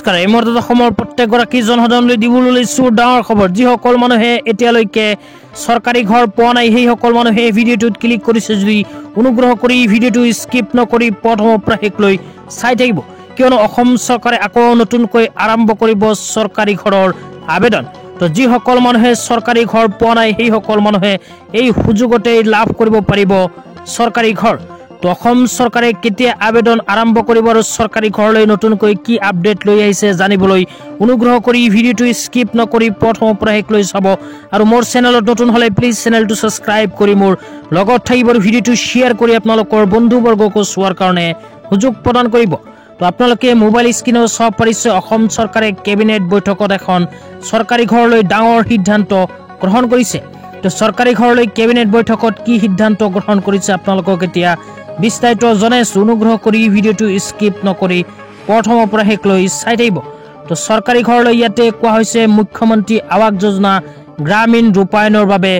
নমস্কাৰ এই মুহূৰ্তত অসমৰ প্ৰত্যেকগৰাকী জনসাধাৰণলৈ দিবলৈ লৈছো ডাঙৰ খবৰ যিসকল মানুহে এতিয়ালৈকে চৰকাৰী ঘৰ পোৱা নাই সেই সকল মানুহে ভিডিঅ'টোত ক্লিক কৰিছে যদি অনুগ্ৰহ কৰি ভিডিঅ'টো স্কিপ নকৰি প্ৰথমৰ পৰা শেষলৈ চাই থাকিব কিয়নো অসম চৰকাৰে আকৌ নতুনকৈ আৰম্ভ কৰিব চৰকাৰী ঘৰৰ আবেদন তো যিসকল মানুহে চৰকাৰী ঘৰ পোৱা নাই সেই সকল মানুহে এই সুযোগতে লাভ কৰিব পাৰিব চৰকাৰী ঘৰ তো অসম চৰকাৰে কেতিয়া আবেদন আৰম্ভ কৰিব আৰু চৰকাৰী ঘৰলৈ নতুনকৈ কি আপডেট লৈ আহিছে জানিবলৈ অনুগ্ৰহ কৰি ভিডিঅ'টো স্কিপ নকৰি প্ৰথমৰ পৰা শেষলৈ চাব আৰু মোৰ চেনেলত নতুন হলে প্লিজ চেনেলটো সাবস্ক্ৰাইব কৰি মোৰ লগত থাকিব আৰু ভিডিঅ'টো শ্বেয়াৰ কৰি আপোনালোকৰ বন্ধুবৰ্গক চোৱাৰ কাৰণে সুযোগ প্ৰদান কৰিব তো আপোনালোকে মোবাইল স্ক্ৰীনত চাব পাৰিছে অসম চৰকাৰে কেবিনেট বৈঠকত এখন চৰকাৰী ঘৰলৈ ডাঙৰ সিদ্ধান্ত গ্ৰহণ কৰিছে তো চৰকাৰী ঘৰলৈ কেবিনেট বৈঠকত কি সিদ্ধান্ত গ্ৰহণ কৰিছে আপোনালোকক এতিয়া বিস্তাৰিত জনাইছো অনুগ্ৰহ কৰি ভিডিঅ'টো স্কিপ নকৰি প্ৰথমৰ পৰা শেষলৈ চাই থাকিব তো চৰকাৰী ঘৰলৈ ইয়াতে কোৱা হৈছে মুখ্যমন্ত্ৰী আৱাস যোজনা গ্ৰামীণ ৰূপায়ণৰ বাবে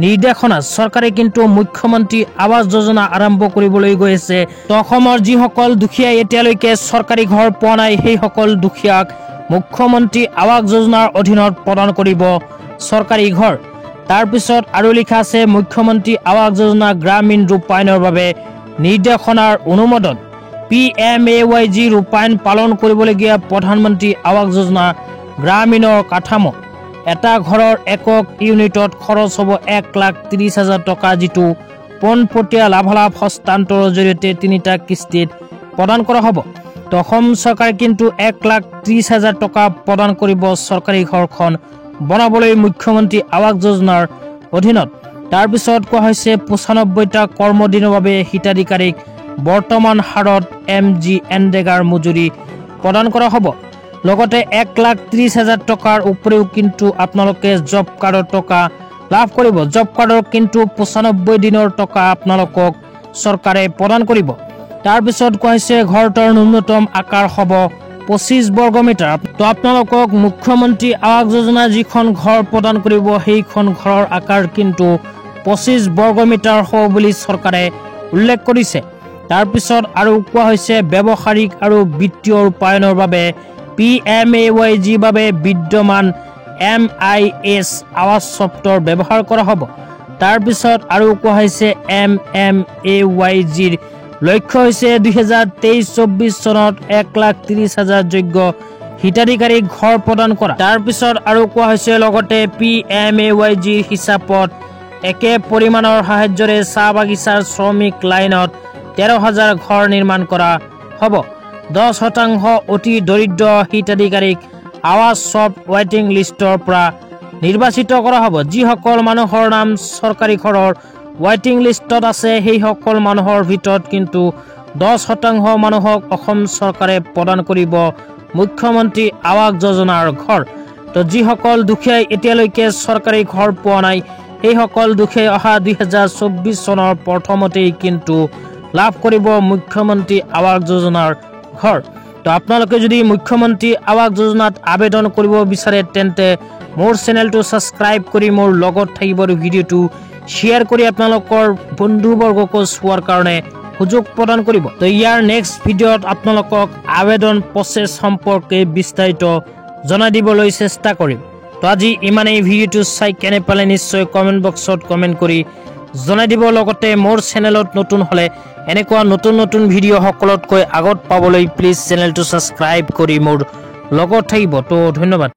নিৰ্দেশনা চৰকাৰে কিন্তু মুখ্যমন্ত্ৰী আৱাস যোজনা আৰম্ভ কৰিবলৈ গৈ আছে তো অসমৰ যিসকল দুখীয়া এতিয়ালৈকে চৰকাৰী ঘৰ পোৱা নাই সেই সকল দুখীয়াক মুখ্যমন্ত্ৰী আৱাস যোজনাৰ অধীনত প্ৰদান কৰিব চৰকাৰী ঘৰ তাৰ পিছত আৰু লিখা আছে মুখ্যমন্ত্ৰী আৱাস যোজনা গ্ৰামীণ ৰূপায়ণৰ বাবে নিৰ্দেশনাৰ অনুমোদন PMAYG ৰূপায়ণ পালন কৰিবলগীয়া প্ৰধানমন্ত্ৰী আৱাস যোজনা গ্ৰামীণৰ কাঠামো এটা ঘৰৰ একক ইউনিটত খৰচ হ'ব 1,30,000 টকা যিটো পোনপটীয়া লাভালাভ হস্তান্তৰৰ জৰিয়তে তিনিটা কিস্তিত প্ৰদান কৰা হ'ব তো অসম চৰকাৰে কিন্তু 1,30,000 টকা প্ৰদান কৰিব চৰকাৰী ঘৰখন বনাবলৈ মুখ্যমন্ত্ৰী আৱাস যোজনাৰ অধীনত তাৰ পিছত কোৱা হৈছে 95টা কৰ্মদিনৰ বাবে হিতাধিকাৰীক বৰ্তমান হাৰত MGNৰেগাৰ মজুৰি প্ৰদান কৰা হ'ব লগতে 1,30,000 টকাৰ উপৰিও কিন্তু আপোনালোকে জব কাৰ্ডৰ টকা লাভ কৰিব জব কাৰ্ডৰ কিন্তু 95 দিনৰ টকা আপোনালোকক চৰকাৰে প্ৰদান কৰিব তাৰ পিছত কোৱা হৈছে ঘৰটোৰ ন্যূনতম আকাৰ হ'ব 25 বৰ্গ মিটাৰ তো আপোনালোকক মুখ্যমন্ত্ৰী আৱাস যোজনা যিখন ঘৰ প্ৰদান কৰিব সেইখন ঘৰৰ আকাৰ কিন্তু 25 বৰ্গ মিটাৰ হ'ব বুলি চৰকাৰে উল্লেখ কৰিছে তাৰ পিছত আৰু কোৱা হৈছে ব্যৱহাৰিক আৰু বিত্তীয় ৰূপায়ণৰ বাবে PMAYG বাবে বিদ্যমান MIS আৱাস চফ্টৱেৰ ব্যৱহাৰ কৰা হ'ব তাৰ পিছত আৰু কোৱা হৈছে MMAYG ৰ লক্ষ্য হৈছে 2023-24 চনত 1,30,000 যোগ্য হিতাধিকাৰীক ঘৰ প্ৰদান কৰা তাৰ পিছত আৰু কোৱা হৈছে লগতে PMAYG হিচাপত একে পৰিমাণৰ সাহায্যৰে চাহ বাগিচাৰ শ্ৰমিক লাইনত 13,000 ঘৰ নিৰ্মাণ কৰা হ'ব 10% অতি দৰিদ্ৰ হিতাধিকাৰীক আৱাস সফ্ট ৱেটিং লিষ্টৰ পৰা নিৰ্বাচিত কৰা হ'ব যিসকল মানুহৰ নাম চৰকাৰী ঘৰৰ ৱেটিং লিষ্টত আছে সেই সকল মানুহৰ ভিতৰত কিন্তু 10% মানুহক অসম চৰকাৰে প্ৰদান কৰিব মুখ্যমন্ত্ৰী আৱাস যোজনাৰ ঘৰ তো যিসকল দুখীয়াই এতিয়ালৈকে চৰকাৰী ঘৰ পোৱা নাই এই সকল দুখীয়াই অহা 2024 চনৰ প্ৰথমতেই কিন্তু লাভ কৰিব মুখ্যমন্ত্ৰী আৱাস যোজনাৰ ঘৰ তো আপোনালোকে যদি মুখ্যমন্ত্ৰী আৱাস যোজনাত আবেদন কৰিব বিচাৰে তেন্তে মোৰ চেনেলটো সাবস্ক্ৰাইব কৰি মোৰ লগত থাকিব আৰু ভিডিঅ'টো শ্বেয়াৰ কৰি আপোনালোকৰ বন্ধুবৰ্গক চোৱাৰ কাৰণে সুযোগ প্ৰদান কৰিব তো ইয়াৰ নেক্সট ভিডিঅ'ত আপোনালোকক আবেদন প্ৰচেছ সম্পৰ্কে বিস্তাৰিত জনাই দিবলৈ চেষ্টা কৰিম তো আজি ইমানেই ভিডিঅ'টো চাই কেনে পালে নিশ্চয় কমেন্ট বক্সত কমেন্ট কৰি জনাই দিব লগতে মোৰ চেনেলত নতুন হলে এনেকুৱা নতুন নতুন ভিডিঅ' সকলোতকৈ আগত পাবলৈ প্লিজ চেনেলটো সাবস্ক্ৰাইব কৰি মোৰ লগত থাকিব তো ধন্যবাদ।